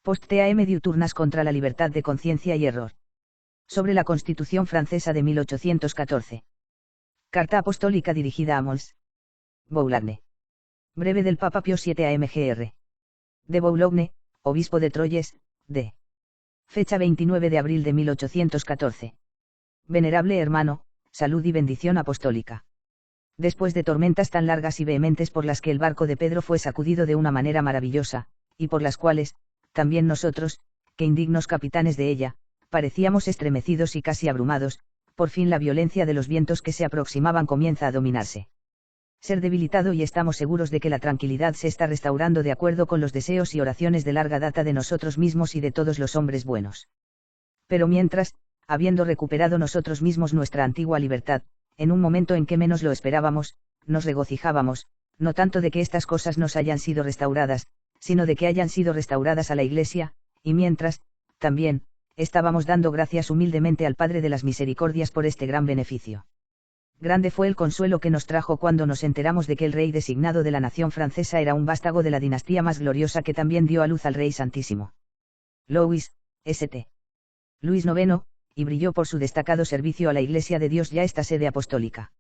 Post-TAM diuturnas contra la libertad de conciencia y error. Sobre la Constitución francesa de 1814. Carta apostólica dirigida a Mons. Boulogne. Breve del Papa Pío VII a Mgr. de Boulogne, obispo de Troyes, d. Fecha 29 de abril de 1814. Venerable hermano, salud y bendición apostólica. Después de tormentas tan largas y vehementes por las que el barco de Pedro fue sacudido de una manera maravillosa, y por las cuales, también nosotros, que indignos capitanes de ella, parecíamos estremecidos y casi abrumados, por fin la violencia de los vientos que se aproximaban comienza a dominarse. Ser debilitado y estamos seguros de que la tranquilidad se está restaurando de acuerdo con los deseos y oraciones de larga data de nosotros mismos y de todos los hombres buenos. Pero mientras, habiendo recuperado nosotros mismos nuestra antigua libertad, en un momento en que menos lo esperábamos, nos regocijábamos, no tanto de que estas cosas nos hayan sido restauradas, sino de que hayan sido restauradas a la Iglesia, y mientras, también, estábamos dando gracias humildemente al Padre de las Misericordias por este gran beneficio. Grande fue el consuelo que nos trajo cuando nos enteramos de que el rey designado de la nación francesa era un vástago de la dinastía más gloriosa que también dio a luz al Rey Santísimo. Louis, St. Luis IX, y brilló por su destacado servicio a la Iglesia de Dios ya esta sede apostólica.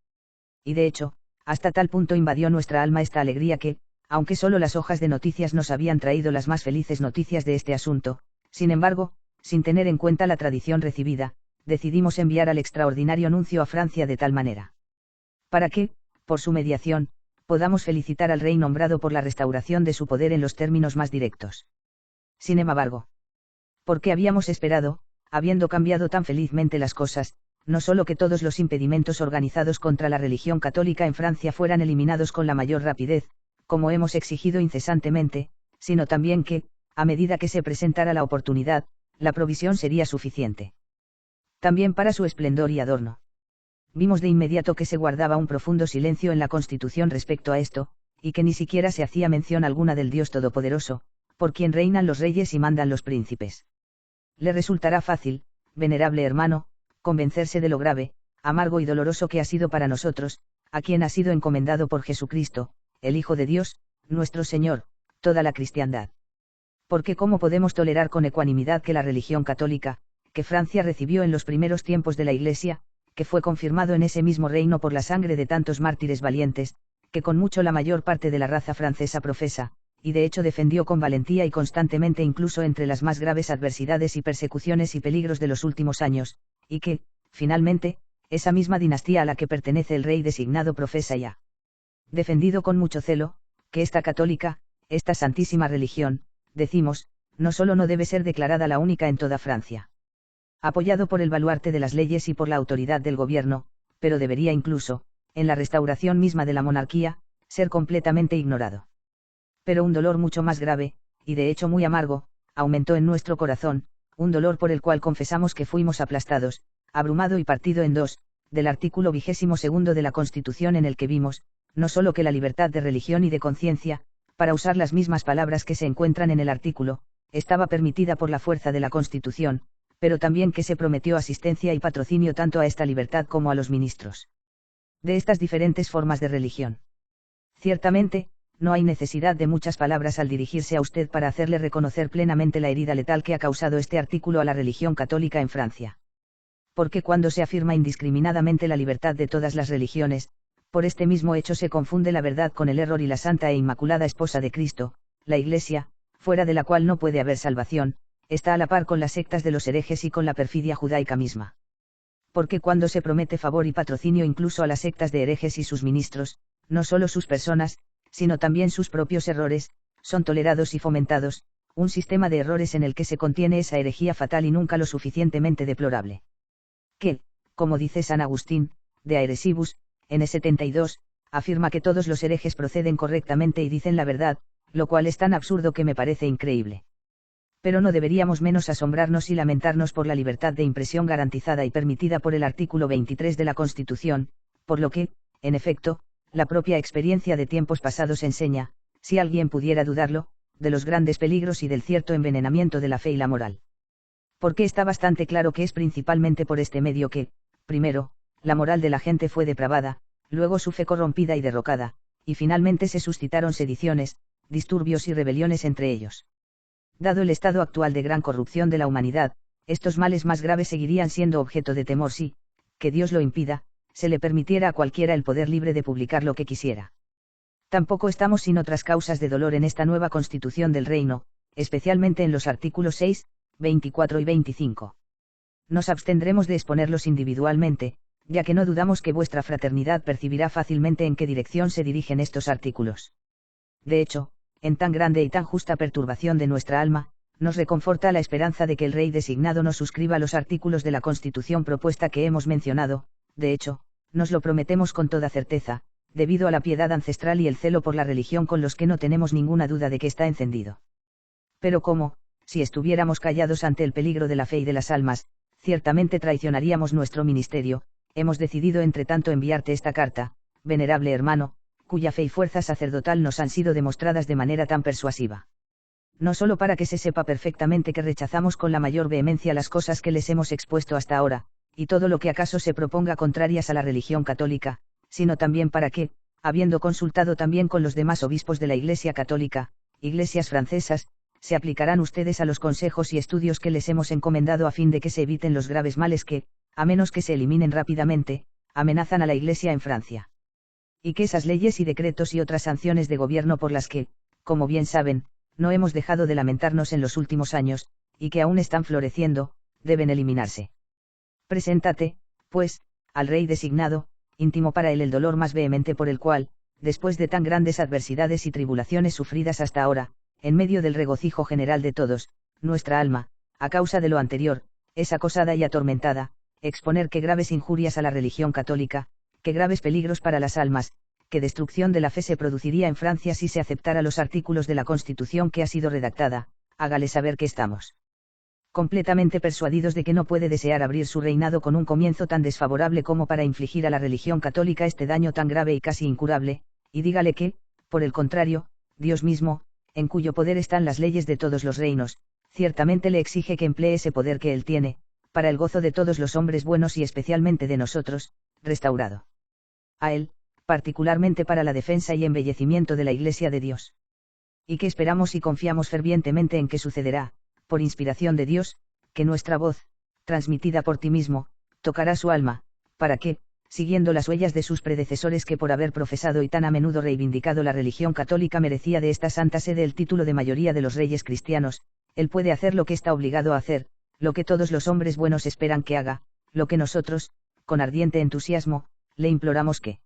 Y de hecho, hasta tal punto invadió nuestra alma esta alegría que, aunque solo las hojas de noticias nos habían traído las más felices noticias de este asunto, sin embargo, sin tener en cuenta la tradición recibida, decidimos enviar al extraordinario nuncio a Francia de tal manera. Para que, por su mediación, podamos felicitar al rey nombrado por la restauración de su poder en los términos más directos. Sin embargo, porque habíamos esperado, habiendo cambiado tan felizmente las cosas, no solo que todos los impedimentos organizados contra la religión católica en Francia fueran eliminados con la mayor rapidez, como hemos exigido incesantemente, sino también que, a medida que se presentara la oportunidad, la provisión sería suficiente. También para su esplendor y adorno. Vimos de inmediato que se guardaba un profundo silencio en la Constitución respecto a esto, y que ni siquiera se hacía mención alguna del Dios Todopoderoso, por quien reinan los reyes y mandan los príncipes. Le resultará fácil, venerable hermano, convencerse de lo grave, amargo y doloroso que ha sido para nosotros, a quien ha sido encomendado por Jesucristo, el Hijo de Dios, nuestro Señor, toda la cristiandad. Porque ¿cómo podemos tolerar con ecuanimidad que la religión católica, que Francia recibió en los primeros tiempos de la Iglesia, que fue confirmado en ese mismo reino por la sangre de tantos mártires valientes, que con mucho la mayor parte de la raza francesa profesa, y de hecho defendió con valentía y constantemente incluso entre las más graves adversidades y persecuciones y peligros de los últimos años, y que, finalmente, esa misma dinastía a la que pertenece el rey designado profesa y ha defendido con mucho celo, que esta católica, esta santísima religión, decimos, no solo no debe ser declarada la única en toda Francia, apoyado por el baluarte de las leyes y por la autoridad del gobierno, pero debería incluso, en la restauración misma de la monarquía, ser completamente ignorado. Pero un dolor mucho más grave, y de hecho muy amargo, aumentó en nuestro corazón, un dolor por el cual confesamos que fuimos aplastados, abrumado y partido en dos, del artículo 22 de la Constitución en el que vimos, no solo que la libertad de religión y de conciencia, para usar las mismas palabras que se encuentran en el artículo, estaba permitida por la fuerza de la Constitución, pero también que se prometió asistencia y patrocinio tanto a esta libertad como a los ministros de estas diferentes formas de religión. Ciertamente, no hay necesidad de muchas palabras al dirigirse a usted para hacerle reconocer plenamente la herida letal que ha causado este artículo a la religión católica en Francia. Porque cuando se afirma indiscriminadamente la libertad de todas las religiones, por este mismo hecho se confunde la verdad con el error y la santa e inmaculada esposa de Cristo, la Iglesia, fuera de la cual no puede haber salvación, está a la par con las sectas de los herejes y con la perfidia judaica misma. Porque cuando se promete favor y patrocinio incluso a las sectas de herejes y sus ministros, no solo sus personas, sino también sus propios errores, son tolerados y fomentados, un sistema de errores en el que se contiene esa herejía fatal y nunca lo suficientemente deplorable. Que, como dice San Agustín, de Aeresibus, N72, afirma que todos los herejes proceden correctamente y dicen la verdad, lo cual es tan absurdo que me parece increíble. Pero no deberíamos menos asombrarnos y lamentarnos por la libertad de impresión garantizada y permitida por el artículo 23 de la Constitución, por lo que, en efecto, la propia experiencia de tiempos pasados enseña, si alguien pudiera dudarlo, de los grandes peligros y del cierto envenenamiento de la fe y la moral. Porque está bastante claro que es principalmente por este medio que, primero, la moral de la gente fue depravada, luego su fe corrompida y derrocada, y finalmente se suscitaron sediciones, disturbios y rebeliones entre ellos. Dado el estado actual de gran corrupción de la humanidad, estos males más graves seguirían siendo objeto de temor si, que Dios lo impida, se le permitiera a cualquiera el poder libre de publicar lo que quisiera. Tampoco estamos sin otras causas de dolor en esta nueva constitución del reino, especialmente en los artículos 6, 24 y 25. Nos abstendremos de exponerlos individualmente, ya que no dudamos que vuestra fraternidad percibirá fácilmente en qué dirección se dirigen estos artículos. De hecho, en tan grande y tan justa perturbación de nuestra alma, nos reconforta la esperanza de que el rey designado no suscriba los artículos de la Constitución propuesta que hemos mencionado. De hecho, nos lo prometemos con toda certeza, debido a la piedad ancestral y el celo por la religión con los que no tenemos ninguna duda de que está encendido. Pero ¿cómo, si estuviéramos callados ante el peligro de la fe y de las almas, ciertamente traicionaríamos nuestro ministerio? Hemos decidido entre tanto enviarte esta carta, venerable hermano, cuya fe y fuerza sacerdotal nos han sido demostradas de manera tan persuasiva. No solo para que se sepa perfectamente que rechazamos con la mayor vehemencia las cosas que les hemos expuesto hasta ahora, y todo lo que acaso se proponga contrarias a la religión católica, sino también para que, habiendo consultado también con los demás obispos de la Iglesia católica, iglesias francesas, se aplicarán ustedes a los consejos y estudios que les hemos encomendado a fin de que se eviten los graves males que, a menos que se eliminen rápidamente, amenazan a la Iglesia en Francia. Y que esas leyes y decretos y otras sanciones de gobierno por las que, como bien saben, no hemos dejado de lamentarnos en los últimos años, y que aún están floreciendo, deben eliminarse. Preséntate, pues, al rey designado, íntimo para él el dolor más vehemente por el cual, después de tan grandes adversidades y tribulaciones sufridas hasta ahora, en medio del regocijo general de todos, nuestra alma, a causa de lo anterior, es acosada y atormentada, exponer qué graves injurias a la religión católica, qué graves peligros para las almas, qué destrucción de la fe se produciría en Francia si se aceptara los artículos de la Constitución que ha sido redactada. Hágale saber que estamos completamente persuadidos de que no puede desear abrir su reinado con un comienzo tan desfavorable como para infligir a la religión católica este daño tan grave y casi incurable, y dígale que, por el contrario, Dios mismo, en cuyo poder están las leyes de todos los reinos, ciertamente le exige que emplee ese poder que él tiene, para el gozo de todos los hombres buenos y especialmente de nosotros, restaurado a él, particularmente para la defensa y embellecimiento de la Iglesia de Dios. Y que esperamos y confiamos fervientemente en que sucederá, por inspiración de Dios, que nuestra voz, transmitida por ti mismo, tocará su alma, para que, siguiendo las huellas de sus predecesores que por haber profesado y tan a menudo reivindicado la religión católica merecía de esta santa sede el título de mayoría de los reyes cristianos, él puede hacer lo que está obligado a hacer, lo que todos los hombres buenos esperan que haga, lo que nosotros, con ardiente entusiasmo, le imploramos que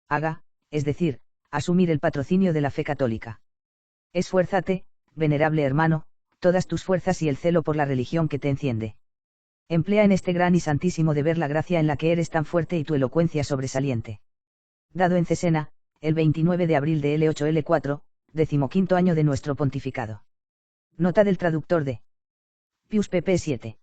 haga, es decir, asumir el patrocinio de la fe católica. Esfuérzate, venerable hermano, todas tus fuerzas y el celo por la religión que te enciende. Emplea en este gran y santísimo deber la gracia en la que eres tan fuerte y tu elocuencia sobresaliente. Dado en Cesena, el 29 de abril de L8-L4, 15º año de nuestro pontificado. Nota del traductor de Pius pp. 7.